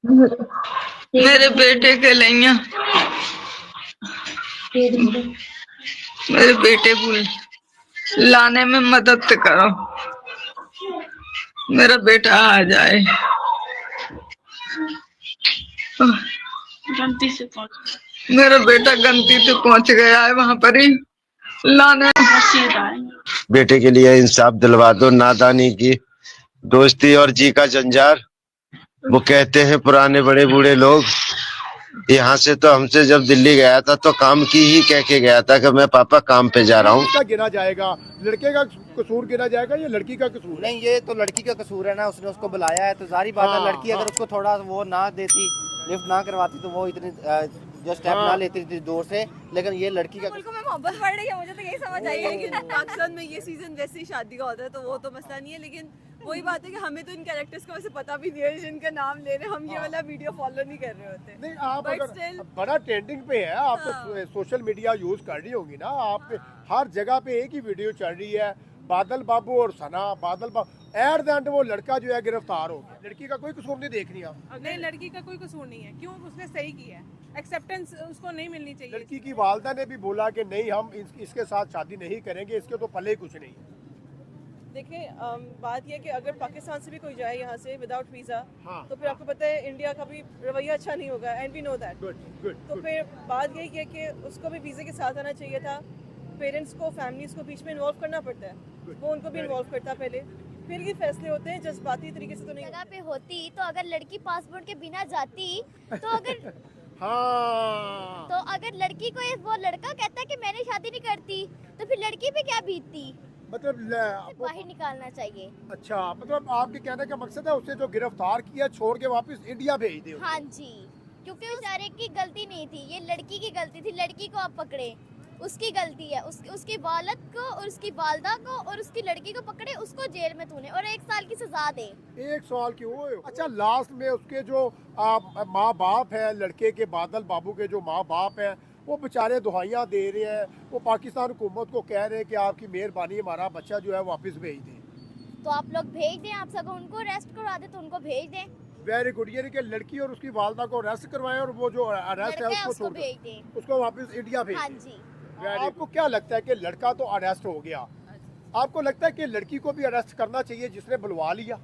मेरे बेटे के लिए, मेरे बेटे को लाने में मदद करो, मेरा बेटा आ जाए। गलती से पहुंच, मेरा बेटा गलती से पहुंच गया है वहां पर ही लाने। बेटे के लिए इंसाफ दिलवा दो। नादानी की दोस्ती और जी का जंजार, वो कहते हैं पुराने बड़े बूढ़े लोग। यहाँ से तो हमसे जब दिल्ली गया था तो काम की ही कह के गया था कि मैं पापा काम पे जा रहा हूँ। क्या गिना जाएगा, लड़के का कसूर गिना जाएगा या लड़की का कसूर? नहीं, ये तो लड़की का कसूर है ना, उसने उसको बुलाया है तो जारी बात है। लड़की अगर उसको थोड़ा वो ना देती, लिफ्ट ना करवाती तो वो इतनी जो स्टेप ना लेती इतनी दूर से। लेकिन ये लड़की का उनको मैं मोहब्बत बढ़ रही है, मुझे तो यही समझ आई है कि पाकिस्तान में ये सीजन वैसे ही शादी का होता है तो वो तो मसला नहीं है। लेकिन वही बात है कि हमें तो इन कैरेक्टर्स का वैसे पता भी नहीं है जिनका नाम ले रहे हैं हम, ये वाला वीडियो फॉलो नहीं कर रहे होते। नहीं, आप अगर बड़ा ट्रेंडिंग पे है, आप तो सोशल मीडिया यूज कर रही होगी ना, आप हर जगह पे एक ही वीडियो चल रही है, बादल बाबू और सना। बादल बाबू एट द एंड वो लड़का जो है गिरफ्तार हो गया। लड़की का कोई कसूर नहीं देख रही आप? नहीं, लड़की का कोई कसूर नहीं है। क्यों? उसने सही किया है, एक्सेप्टेंस उसको नहीं मिलनी चाहिए। लड़की की वालदा ने भी बोला कि नहीं, हम इसके साथ शादी नहीं करेंगे, इसके तो पले कुछ नहीं है। देखिए बात यह कि अगर पाकिस्तान से भी कोई जाए यहाँ से विदाउट वीज़ा, हाँ, तो फिर आपको पता है इंडिया का भी रवैया अच्छा नहीं होगा, एंड वी नो दैट। तो फिर बात यही है कि उसको भी वीज़े के साथ आना चाहिए था। पेरेंट्स को, फैमिलीज को बीच में इन्वॉल्व करना पड़ता है, वो उनको भी इन्वॉल्व करता पहले, फिर ये फैसले होते हैं। जज्बाती तरीके से तो नहीं। जगह पे होती तो अगर लड़की पासपोर्ट के बिना जाती तो अगर हाँ, तो अगर लड़की को वो लड़का कहता कि मैंने शादी नहीं करती तो फिर लड़की पे क्या बीतती? मतलब बाहर निकालना चाहिए। अच्छा, मतलब आपके कहने का मकसद है उसे जो गिरफ्तार किया छोड़ के वापस इंडिया भेज दे। हाँ जी, क्योंकि उस बेचारे की गलती नहीं थी, ये लड़की की गलती थी। लड़की को आप पकड़े, उसकी गलती है। उसकी वालद को और उसकी वालदा को और उसकी लड़की को पकड़े, उसको जेल में तूने और 1 साल की सजा दे। 1 साल की हो। अच्छा, लास्ट में उसके जो माँ बाप है, लड़के के बादल बाबू के जो माँ बाप है, वो बेचारे दुहाइयाँ दे रहे हैं। वो पाकिस्तान हुकूमत को कह रहे हैं कि आपकी मेहरबानी, हमारा बच्चा जो है वापस भेज दें। तो आप लोग भेज दें, आप सब उनको अरेस्ट करवा दे तो उनको भेज दें। वेरी गुड, ये कि लड़की और उसकी वालदा को अरेस्ट करवाएं और वो जो अरेस्ट है उसको भेज दें, उसको वापस इंडिया भेज। हाँ जी। आपको क्या लगता है कि लड़का तो अरेस्ट हो गया, आपको लगता है कि लड़की को भी अरेस्ट करना चाहिए जिसने बुलवा लिया?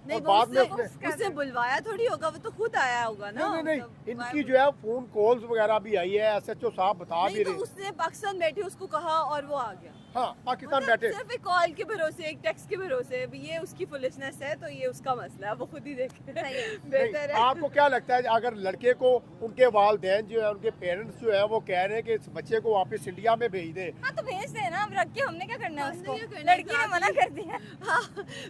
नहीं, बाद में उसने बुलवाया थोड़ी होगा, वो तो खुद आया होगा ना। नहीं, इनकी जो है फोन कॉल्स वगैरह भी आई है, एसएचओ साहब बता भी रहे। तो उसने पाकिस्तान बैठे उसको कहा और वो आ गया। हाँ, पाकिस्तान बैठे सिर्फ एक कॉल के भरोसे, एक टेक्स्ट के भरोसे, ये उसकी फुलिशनेस है तो ये उसका मसला है, वो खुद ही देखे। बेहतर है। आपको क्या लगता है अगर लड़के को उनके वालिदैन जो है, उनके पेरेंट्स जो है वो कह रहे हैं कि इस बच्चे को वापस इंडिया में भेज दे? हाँ तो भेज दे ना, अब रख के हमने क्या करना है उसको? लड़की ने मना कर दिया। हाँ,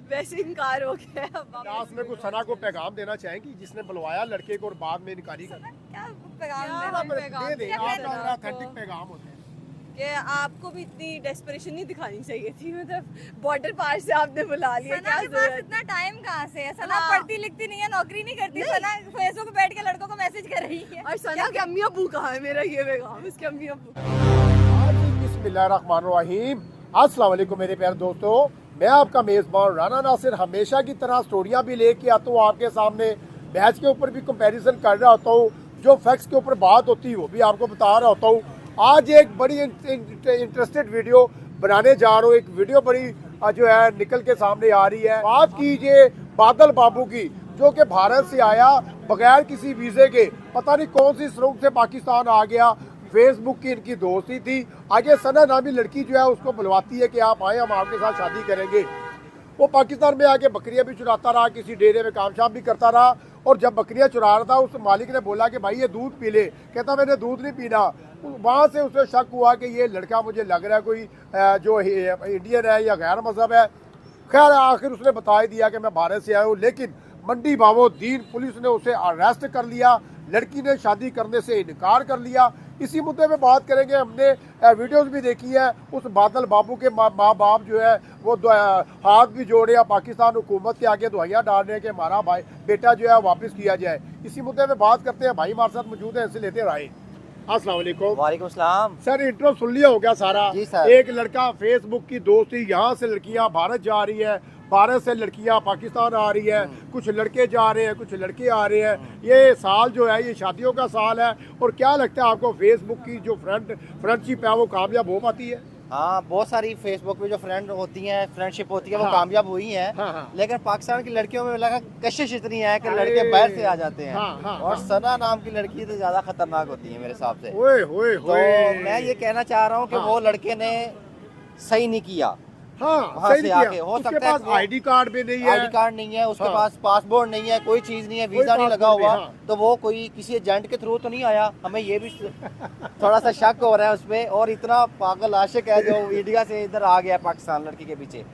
वैसे इनकार हो गया। लास्ट में कुछ सना को पैगाम देना चाहेंगी जिसने बुलवाया लड़के को और बाद में इनकारी कर? क्या पैगाम दे दें, आपका ऑथेंटिक पैगाम होता है कि आपको भी इतनी डेस्परेशन नहीं दिखानी चाहिए थी। मतलब बॉर्डर पार से आपने बुला लिया, क्या जरूरत? इतना टाइम कहाँ से है? सना पढ़ती लिखती नहीं है, नौकरी नहीं करती। सना फेसबुक पे बैठ के लड़कों को मैसेज कर रही है। और सना के अम्मी अब्बू कहाँ है? मेरा ये पैगाम इसके अम्मी अब्बू। बिस्मिल्लाहिर्रहमानिर्रहीम। अस्सलाम वालेकुम मेरे प्यारे दोस्तों, मैं आपका मेज़बान राना नासिर हमेशा की तरह स्टोरियाँ भी लेके आता हूँ आपके सामने। मैच के ऊपर भी कंपैरिजन कर रहा होता हूँ, जो फैक्ट्स के ऊपर बात होती है वो भी आपको बता रहा होता हूँ। आज एक बड़ी इंटरेस्टेड वीडियो बनाने जा रहा हूँ। एक वीडियो बड़ी जो है निकल के सामने आ रही है। बात कीजिए बादल बाबू की, जो कि भारत से आया बगैर किसी वीज़े के, पता नहीं कौन सी स्रोत से पाकिस्तान आ गया। फेसबुक की इनकी दोस्ती थी। आगे सना नामी लड़की जो है उसको बुलवाती है कि आप आए, हम आपके साथ शादी करेंगे। वो पाकिस्तान में आके बकरियां भी चुराता रहा, किसी डेरे में कामशाम भी करता रहा। और जब बकरियां चुरा रहा था उस मालिक ने बोला कि भाई ये दूध पी ले, कहता मैंने दूध नहीं पीना। वहाँ से उसे शक हुआ कि ये लड़का मुझे लग रहा है कोई जो इंडियन है या गैर मजहब है। खैर आखिर उसने बता ही दिया कि मैं भारत से आया हूँ। लेकिन मंडी बावोदीन पुलिस ने उसे अरेस्ट कर लिया। लड़की ने शादी करने से इनकार कर लिया। इसी मुद्दे पे बात करेंगे। हमने वीडियोस भी देखी है। उस बादल बाबू के माँ बाप जो है वो हाथ भी जोड़े, पाकिस्तान हुकूमत के आगे दुआइयाँ डाल रहे हैं कि हमारा भाई बेटा जो है वापस किया जाए। इसी मुद्दे पे बात करते हैं। भाई हमारे साथ मौजूद है, इनसे लेते राय। अस्सलाम वालेकुम। वालेकुम सलाम। सर इंट्रो सुन लिया हो गया सारा? जी सर। एक लड़का फेसबुक की दोस्ती, यहाँ से लड़कियाँ भारत जा रही है, भारत से लड़कियां पाकिस्तान आ रही है, कुछ लड़के जा रहे हैं, कुछ लड़के आ रहे हैं। ये साल जो है ये शादियों का साल है। और क्या लगता है आपको फेसबुक की जो फ्रेंडशिप है वो कामयाब हो पाती है? हाँ, बहुत सारी फेसबुक पे जो फ्रेंड होती हैं, फ्रेंडशिप होती है, वो हाँ। कामयाब हुई हैं। हाँ। लेकिन पाकिस्तान की लड़कियों में लगा कशिश इतनी है कि लड़के बाहर से आ जाते हैं। हाँ। और सना नाम की लड़की तो ज्यादा खतरनाक होती है मेरे हिसाब से। ओए होए तो होए। मैं ये कहना चाह रहा हूँ कि हाँ। वो लड़के ने सही नहीं किया। हाँ, वहाँ सही से किया। आके हो उसके सकता है पास वो आईडी कार्ड भी नहीं है, आईडी कार्ड नहीं है, उसके हाँ। पास पासपोर्ट नहीं है, कोई चीज नहीं है, वीजा नहीं लगा पासपोर्ट हुआ। नहीं, हाँ। तो वो कोई किसी एजेंट के थ्रू तो नहीं आया। हमें ये भी थोड़ा सा शक हो रहा है उसपे। और इतना पागल आशिक है जो इंडिया से इधर आ गया पाकिस्तान लड़की के पीछे।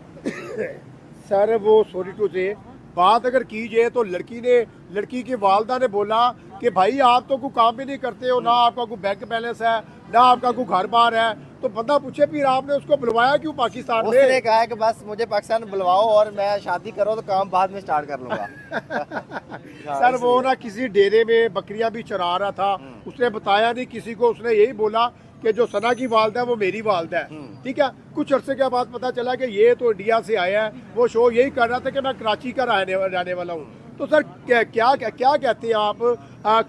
सर वो सॉरी टू से बात अगर की जाए तो लड़की की वालदा ने बोला कि भाई आप तो कोई काम भी नहीं करते हो, ना आपका कोई बैंक बैलेंस है, ना आपका कोई घर बार है। तो बंदा पूछे फिर आपने उसको बुलवाया क्यों पाकिस्तान उसने में? कहा है कि बस मुझे पाकिस्तान बुलवाओ और मैं शादी करो तो काम बाद में स्टार्ट कर लूंगा। सर वो ना किसी डेरे में बकरियां भी चरा रहा था, उसने बताया नहीं किसी को। उसने यही बोला कि जो सना की वालदा है वो मेरी वालदा है। ठीक है, कुछ अरसे के बाद पता चला कि ये तो इंडिया से आया है। वो शो यही कर रहा था कि मैं कराची का रहने वाला हूँ। तो सर क्या कहते हैं आप,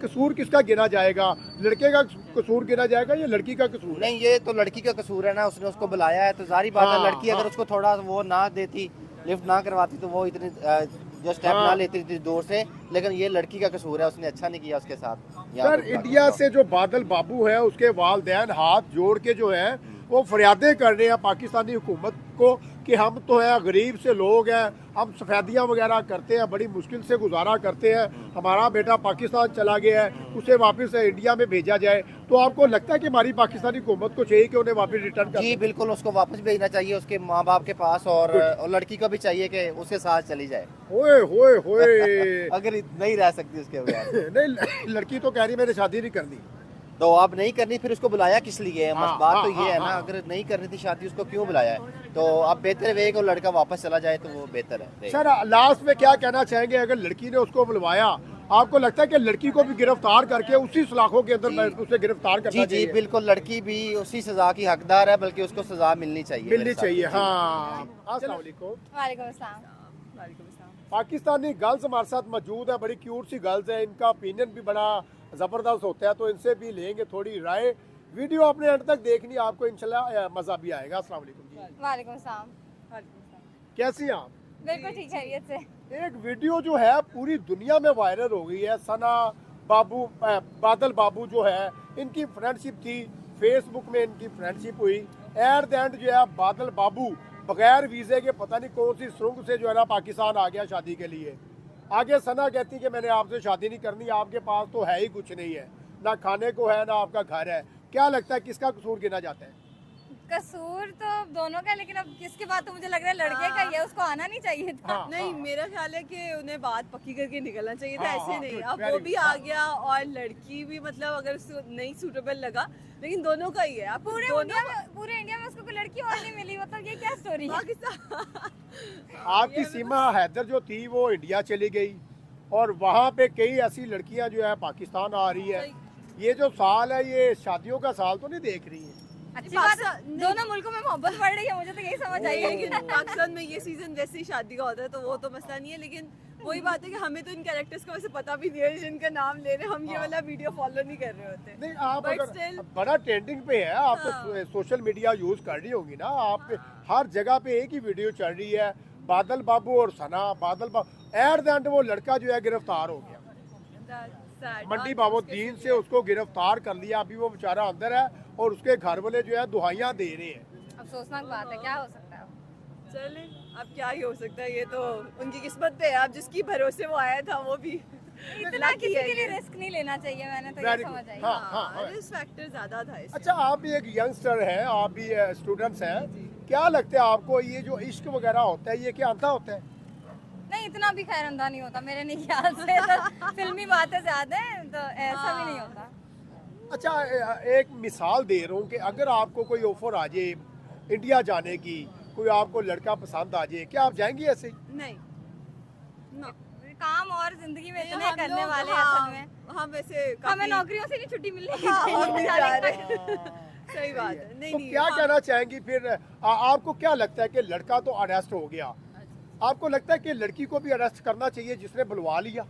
कसूर किसका गिना जाएगा? लड़के का कसूर गिना जाएगा या लड़की का कसूर? नहीं, ये तो लड़की का कसूर है ना, उसने उसको बुलाया है तो जारी बात है। हाँ, लड़की अगर उसको थोड़ा वो ना देती, लिफ्ट ना करवाती तो वो इतनी जो स्टेप ना लेती इतनी दूर से। लेकिन ये लड़की का कसूर है, उसने अच्छा नहीं किया उसके साथ। सर इंडिया से जो बादल बाबू है उसके वालदैन हाथ जोड़ के जो है वो फरियादें कर रहे हैं पाकिस्तानी हुकूमत को कि हम तो है गरीब से लोग हैं, हम सफेदियाँ वगैरह करते हैं, बड़ी मुश्किल से गुजारा करते हैं, हमारा बेटा पाकिस्तान चला गया है, उसे वापस इंडिया में भेजा जाए। तो आपको लगता है कि हमारी पाकिस्तानी हुकूमत को चाहिए कि उन्हें वापस रिटर्न कर? जी बिल्कुल, उसको वापस भेजना चाहिए उसके माँ बाप के पास। और लड़की को भी चाहिए कि उसके साथ चली जाए। होए होए होए। अगर नहीं रह सकती उसके बगैर। नहीं, लड़की तो कह रही मैंने शादी नहीं करनी। तो आप नहीं करनी, फिर उसको बुलाया किस लिए है? हाँ, बात हाँ, तो ये है ना, हाँ। अगर नहीं करनी थी शादी उसको क्यों बुलाया है? तो अब बेहतर है कि लड़का वापस चला जाए तो वो बेहतर है। सर लास्ट में क्या कहना चाहेंगे, अगर लड़की ने उसको बुलवाया, आपको लगता है कि लड़की को भी गिरफ्तार करके उसी सलाखों के अंदर उसे गिरफ्तार करना जी चाहिए? बिल्कुल, लड़की भी उसी सजा की हकदार है, बल्कि उसको सजा मिलनी चाहिए। मिलनी चाहिए। हाँ। अस्सलाम वालेकुम। वालेकुम अस्सलाम। पाकिस्तानी गर्ल्स हमारे साथ मौजूद है, बड़ी क्यूट सी गर्ल्स है, इनका ओपिनियन भी बड़ा ज़बरदस्त होता है, तो इनसे भी लेंगे थोड़ी राय। वीडियो अपने अंत तक देखनी, आपको इंशाल्लाह मज़ा भी आएगा। अस्सलाम वालेकुम जी। वालेकुम अस्सलाम। कैसी हैं आप? बिल्कुल ठीक है, ये से एक वीडियो जो है पूरी दुनिया में वायरल हो गई है। सना बाबू बादल बाबू जो है, इनकी फ्रेंडशिप थी, फेसबुक में इनकी फ्रेंडशिप हुई। एट द एंड जो है बादल बाबू बगैर वीज़े के पता नहीं कौन सी सुरंग से जो है ना पाकिस्तान आ गया शादी के लिए। आगे सना कहती कि मैंने आपसे शादी नहीं करनी, आपके पास तो है ही कुछ नहीं है, ना खाने को है ना आपका घर है। क्या लगता है किसका कसूर गिना जाता है? कसूर तो दोनों का, लेकिन अब किसके बाद तो मुझे लग रहा है लड़के का ही है, उसको आना नहीं चाहिए था। हाँ, नहीं, हाँ। मेरा ख्याल है कि उन्हें बात पक्की करके निकलना चाहिए था। हाँ, ऐसे हाँ, नहीं, good, अब very वो भी good, आ हाँ। गया और लड़की भी, मतलब अगर उसको नहीं सूटेबल लगा, लेकिन दोनों का ही है। अब पूरे इंडिया में उसको कोई लड़की और नहीं मिली, मतलब ये क्या स्टोरी है? आपकी सीमा हैदर जो थी वो इंडिया चली गई और वहाँ पे कई ऐसी लड़कियाँ जो है पाकिस्तान आ रही है। ये जो साल है ये शादियों का साल तो नहीं देख रही है? अच्छी बात है, दोनों मुल्कों में मोहब्बत बढ़ रही है, मुझे तो यही समझ आई है। लेकिन पाकिस्तान में ये सीजन वैसे ही शादी का होता है, तो वो तो मसला नहीं है। लेकिन वही बात है कि हमें तो इन कैरेक्टर्स का वैसे पता भी नहीं है जिनका नाम ले रहे हैं, हम ये वाला वीडियो फॉलो नहीं कर रहे होते। नहीं, आप But अगर still- बड़ा ट्रेंडिंग पे है, आप तो सोशल मीडिया यूज कर रही होगी ना, आप हर जगह पे एक ही वीडियो चल रही है, बादल बाबू और सना। बादल बाबू एट द एंड वो लड़का जो है गिरफ्तार हो गया, मंडी बाबुद्दीन से उसको गिरफ्तार कर लिया। अभी वो बेचारा अंदर है और उसके घर वाले जो है दुहाइयां दे रहे हैं। अफसोसनाक बात है, क्या हो सकता है? चले, अब क्या ही हो सकता है, ये तो उनकी किस्मत पे है। अब जिसकी भरोसे वो आया था वो भी इतना किसी के लिए रिस्क नहीं लेना चाहिए, मैंने तो ये Very समझ good. आई। हाँ, हाँ। रिस्क फैक्टर ज्यादा था इसमें। अच्छा, आप भी एक यंगस्टर हैं, आप भी स्टूडेंट्स हैं, क्या लगता है आपको ये जो इश्क वगैरह होता है ये क्या अंधा होता है? नहीं, इतना भी खैर अंधा नहीं होता मेरे नहीं ख्याल से। तो फिल्मी बातें ज्यादा हैं, तो ऐसा भी नहीं होता। अच्छा, एक मिसाल दे रहा हूँ कि अगर आपको कोई ऑफर आ जाए इंडिया जाने की, कोई आपको लड़का पसंद आ जाए, क्या आप जाएंगी ऐसे? नहीं, no। काम और जिंदगी में इतने हम करने लोग, वाले हाँ, असल में, हम वैसे हमें काफी- नौकरियों से नहीं छुट्टी मिलनी हाँ, हम नहीं जा रहे। हाँ। सही बात है। नहीं तो नहीं, क्या हाँ। कहना चाहेंगी फिर? आपको क्या लगता है कि लड़का तो अरेस्ट हो गया, आपको लगता है कि लड़की को भी अरेस्ट करना चाहिए जिसने बुलवा लिया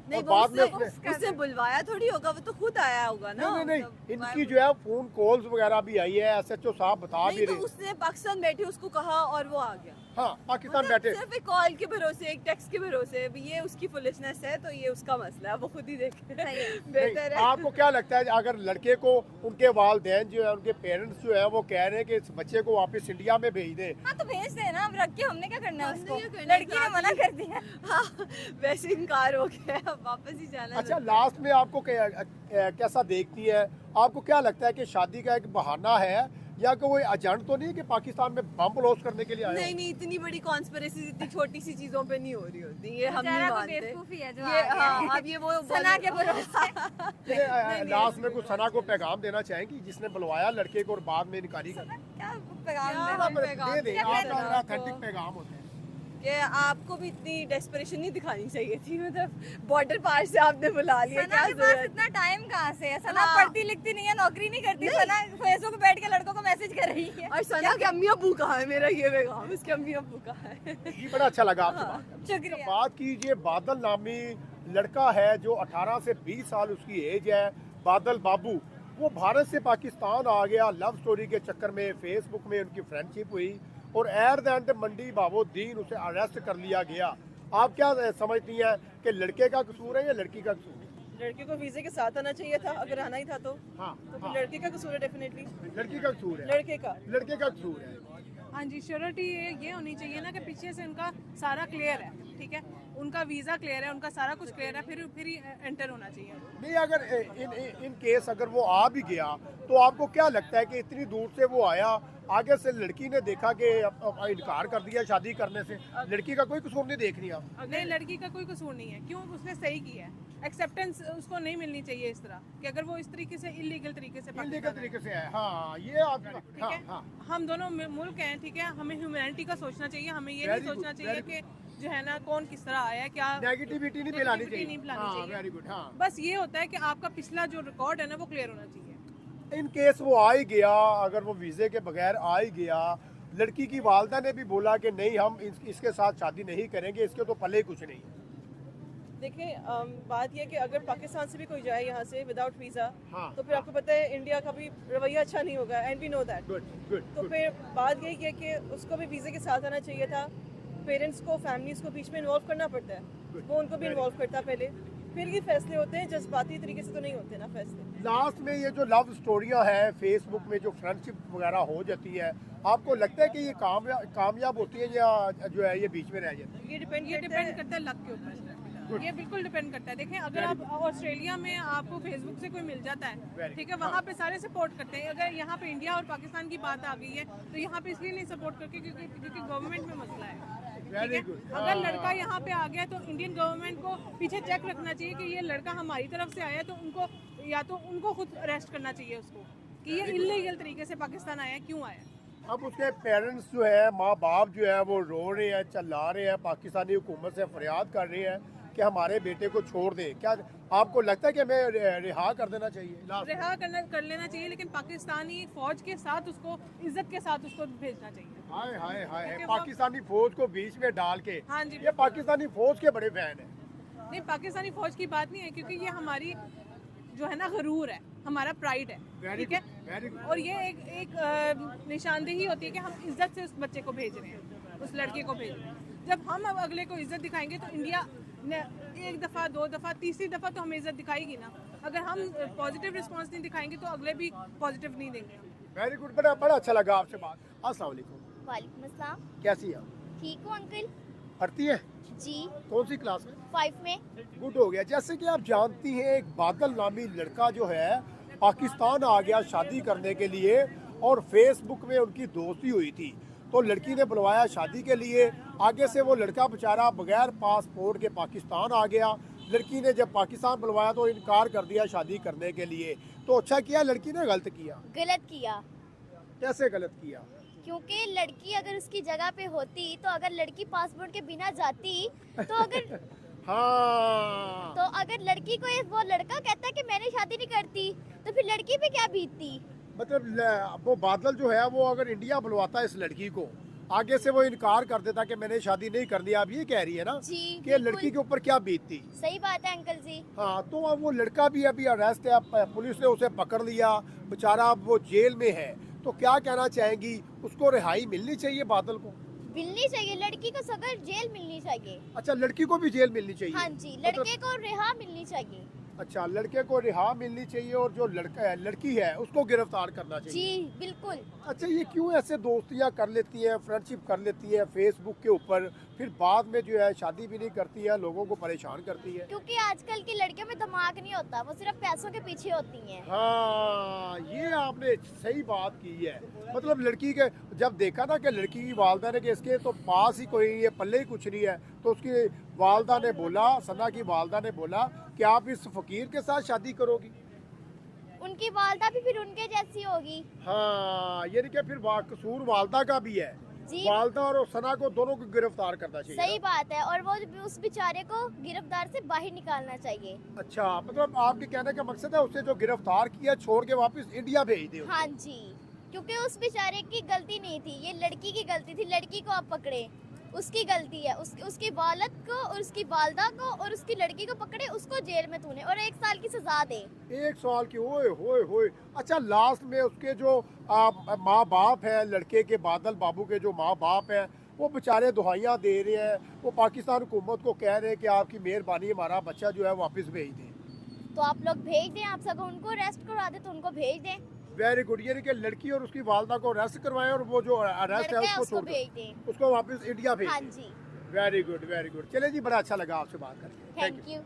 नहीं, और वो बाद में उसने बुलवाया थोड़ी होगा, वो तो खुद आया होगा ना। नहीं इनकी जो है फोन कॉल्स वगैरह भी आई है, SHO साहब बता भी नहीं, तो रहे। उसने पाकिस्तान बैठे उसको कहा और वो आ गया। हाँ, पाकिस्तान मतलब बैठे सिर्फ एक कॉल के भरोसे, एक टेक्स्ट के भरोसे, ये उसकी फुलिशनेस है, तो ये उसका मसला है, वो खुद ही देखे। बेहतर है। आपको क्या लगता है अगर लड़के को उनके वालिदैन जो है, उनके पेरेंट्स जो है वो कह रहे हैं कि इस बच्चे को वापस इंडिया में भेज दे? हाँ तो भेज दे ना, अब रख के हमने क्या करना है हमने उसको, क्या करना है, लड़की ने मना कर दिया। हाँ, वैसे इनकार हो गया, अब वापस ही जाना है। अच्छा, लास्ट में आपको कैसा देखती है? आपको क्या लगता है कि शादी का एक बहाना है या कि वो एजेंट तो नहीं कि पाकिस्तान में बम ब्लास्ट करने के लिए आया? नहीं, इतनी बड़ी कॉन्स्पिरेसी इतनी छोटी सी चीजों पे नहीं हो रही होती, ये हम नहीं बेचारा को मानते। बेवकूफी है जो ये आ गया है। हाँ, अब ये वो सना के भरोसे। लास्ट में कुछ सना को पैगाम देना चाहेंगी जिसने बुलवाया लड़के को और बाद में इनकारी कर क्या पैगाम क्या देना? पैगाम दे दे, क्या आपका देना आपको? ऑथेंटिक पैगाम होता है। कि आपको भी इतनी डेस्परेशन नहीं दिखानी चाहिए थी, मतलब बॉर्डर पार से आपने बुला लिया, सना क्या के पास जरूरत? इतना टाइम कहाँ से है? सना हाँ। पढ़ती लिखती नहीं है, नौकरी नहीं करती, सना फेसबुक पे बैठ के लड़कों को मैसेज कर रही है। और सना के अम्मी अब्बू कहाँ है? मेरा ये पैगाम, उसके अम्मी अब्बू कहाँ है? ये बड़ा अच्छा लगा आपसे बात करके। शुक्रिया। बात कीजिए, बादल नामी लड़का है जो 18 से 20 साल उसकी एज है, बादल बाबू। वो भारत से पाकिस्तान आ गया, लव स्टोरी के चक्कर में फेसबुक में उनकी फ्रेंडशिप हुई और एट द एंड मंडी बाबुद्दीन उसे अरेस्ट कर लिया गया। आप क्या समझती हैं कि लड़के का कसूर है या लड़की का कसूर है? लड़के को वीजे के साथ आना चाहिए था, अगर आना ही था तो हाँ, फिर लड़के का कसूर है डेफिनेटली, लड़की का कसूर है, लड़के का कसूर है। हाँ जी, श्योरिटी ये होनी चाहिए ना कि पीछे से उनका सारा क्लियर है, ठीक है, उनका वीजा क्लियर है, उनका सारा कुछ क्लियर है, फिर ही एंटर होना चाहिए। नहीं, अगर इन केस अगर वो आ भी गया तो आपको क्या लगता है कि इतनी दूर से वो आया, आगे से लड़की ने देखा कि इनकार कर दिया शादी करने से, लड़की का कोई कसूर नहीं देख रही आप? नहीं, लड़की का कोई कसूर नहीं है, क्यों? उसने सही किया है, एक्सेप्टेंस उसको नहीं मिलनी चाहिए इस तरह कि अगर वो इस तरीके से इलीगल तरीके से है। हाँ, ये आप ठीक है। हम दोनों मुल्क हैं, ठीक है, हमें ह्यूमैनिटी का सोचना चाहिए, हमें ये नहीं सोचना चाहिए कि जो है ना कौन किस तरह आया, क्या नेगेटिविटी नहीं फैलानी चाहिए। चाहिए। गुड। हाँ, बस ये होता है कि आपका पिछला जो रिकॉर्ड है ना वो क्लियर होना चाहिए। इन केस वो आ ही गया, अगर वो वीजे के बगैर आ ही गया, लड़की की वालदा ने भी बोला कि नहीं हम इसके साथ शादी नहीं करेंगे, इसके तो पले कुछ नहीं है। देखिए बात यह कि अगर पाकिस्तान से भी कोई जाए यहाँ से विदाउट वीजा, हाँ, तो फिर आपको पता है इंडिया का भी रवैया अच्छा नहीं होगा, and we know that. Good. तो फिर बात यही है कि उसको भी वीजे के साथ आना चाहिए था, पेरेंट्स को, फैमिलीज को बीच में इन्वॉल्व करना पड़ता है, वो उनको भी इन्वॉल्व करता पहले, फिर ये फैसले होते हैं, जज्बाती तरीके से तो नहीं होते ना फैसले। लास्ट में ये जो लव स्टोरियां हैं फेसबुक में, जो फ्रेंडशिप वगैरह हो जाती है, आपको लगता है कि ये कामयाब होती है या जो है ये बीच में रह जाती है? ये डिपेंड करता है लक के ऊपर, ये बिल्कुल डिपेंड करता है। देखें, अगर आप ऑस्ट्रेलिया में आपको फेसबुक से कोई मिल जाता है, ठीक है, वहाँ पे सारे सपोर्ट करते हैं। अगर यहाँ पे इंडिया और पाकिस्तान की बात आ गई है तो यहाँ पे इसलिए नहीं सपोर्ट करके क्योंकि गवर्नमेंट में मसला है, ठीक है। अगर लड़का यहाँ पे आ गया तो इंडियन गवर्नमेंट को पीछे चेक रखना चाहिए कि ये लड़का हमारी तरफ से आया, तो उनको या तो उनको खुद अरेस्ट करना चाहिए उसको कि ये इलीगल तरीके से पाकिस्तान आया, क्यों आया। अब उसके पेरेंट्स जो है, माँ बाप जो है वो रो रहे हैं, चिल्ला रहे हैं, पाकिस्तानी हुकूमत से फरियाद कर रहे हैं कि हमारे बेटे को छोड़ दे। क्या आपको लगता है कि हमें रिहा कर देना चाहिए? रिहा कर लेना चाहिए, लेकिन पाकिस्तानी फौज के साथ उसको इज्जत के साथ उसको भेजना चाहिए। हाय हाय हाय, पाकिस्तानी फौज को बीच में डाल के। हाँ जी, ये पाकिस्तानी फौज के बड़े फैन है। नहीं, पाकिस्तानी फौज की बात नहीं है, क्योंकि ये हमारी जो है ना गरूर है, हमारा प्राइड है, ठीक है, और ये एक निशानदेही होती है कि हम इज्जत से उस बच्चे को भेज रहे हैं, उस लड़के को भेज रहे हैं। जब हम अब अगले को इज्जत दिखाएंगे तो इंडिया एक दफ़ा, दो दफ़ा, तीसरी दफ़ा तो हमें इज्जत दिखाएगी ना। अगर हम पॉजिटिव रिस्पांस नहीं दिखाएंगे तो अगले भी पॉजिटिव नहीं देंगे। वेरी गुड, बड़ा अच्छा लगा आपसे बात। अस्सलाम वालेकुम। वालेकुम अस्सलाम। कैसी है? ठीक हूँ अंकल। पढ़ती है? जी। कौन सी क्लास में? 5 में। गुड हो गया। जैसे कि आप जानती हैं, एक बादल नामी लड़का जो है पाकिस्तान आ गया शादी करने के लिए, और फेसबुक में उनकी दोस्ती हुई थी, तो लड़की ने बुलवाया शादी के लिए। आगे से वो लड़का बेचारा बगैर पासपोर्ट के पाकिस्तान आ गया। लड़की ने जब पाकिस्तान बुलवाया तो इनकार कर दिया शादी करने के लिए। तो अच्छा किया लड़की ने, गलत किया? गलत किया। कैसे गलत किया? क्योंकि लड़की अगर उसकी जगह पे होती, तो अगर लड़की पासपोर्ट के बिना जाती तो अगर हाँ, तो अगर लड़की को वो लड़का कहता कि मैंने शादी नहीं करती, तो फिर लड़की पे क्या बीतती? मतलब वो बादल जो है वो अगर इंडिया बुलवाता है इस लड़की को, आगे से वो इनकार कर देता कि मैंने शादी नहीं करनी। आप ये कह रही है ना जी, कि बिल्कुल। लड़की के ऊपर क्या बीतती। सही बात है अंकल जी। हाँ, तो अब वो लड़का भी अभी अरेस्ट है, अब पुलिस ने उसे पकड़ लिया, बेचारा अब वो जेल में है। तो क्या कहना चाहेंगी, उसको रिहाई मिलनी चाहिए बादल को? मिलनी चाहिए, लड़की को सगर जेल मिलनी चाहिए। अच्छा, लड़की को भी जेल मिलनी चाहिए? हाँ जी, लड़के को रिहा मिलनी चाहिए। अच्छा, लड़के को रिहा मिलनी चाहिए और जो लड़की है उसको गिरफ्तार करना चाहिए। जी बिल्कुल। अच्छा, ये क्यों ऐसे दोस्तियां कर लेती हैं, फ्रेंडशिप कर लेती हैं फेसबुक के ऊपर, फिर बाद में जो है शादी भी नहीं करती है, लोगों को परेशान करती है? क्योंकि आजकल की लड़कियों में दिमाग नहीं होता, वो सिर्फ पैसों के पीछे होती हैं। हाँ, ये आपने सही बात की है। मतलब लड़की के जब देखा ना कि लड़की की वालदा ने कि इसके तो पास ही कोई नहीं है, पल्ले ही कुछ नहीं है, तो उसकी वालदा ने बोला, सना की वालदा ने बोला कि आप इस फकीर के साथ शादी करोगी। उनकी वालदा भी फिर उनके जैसी होगी। हाँ, यानी कि फिर कसूर वालदा का भी है। जी। वालदा और सना को दोनों को गिरफ्तार करना चाहिए। सही बात है, और वो उस बेचारे को गिरफ्तार से बाहर निकालना चाहिए। अच्छा, मतलब आपके कहने का मकसद है उसे जो गिरफ्तार किया छोड़ के वापस इंडिया भेज दे। हाँ जी, क्योंकि उस बेचारे की गलती नहीं थी, ये लड़की की गलती थी। लड़की को आप पकड़े, उसकी गलती है। उसकी वालद को और उसकी वालदा को और उसकी लड़की को पकड़े, उसको जेल में तूने, और 1 साल की सजा दे। 1 साल की? ओए होए होए। अच्छा, लास्ट में उसके जो माँ बाप है, लड़के के बादल बाबू के जो माँ बाप है, वो बेचारे दुहाइयाँ दे रहे हैं, वो पाकिस्तान हुकूमत को कह रहे हैं कि आपकी मेहरबानी, हमारा बच्चा जो है वापस भेज दें। तो आप लोग भेज दें, आप सब उनको अरेस्ट करवा दे तो उनको भेज दें। वेरी गुड, यानी कि लड़की और उसकी वालदा को अरेस्ट करवाएं और वो जो अरेस्ट है उसको छोड़ भेज दें, उसको वापस इंडिया भेज हाँ दें। जी। Very good, very good. चले जी, बड़ा अच्छा लगा आपसे बात करके। Thank you.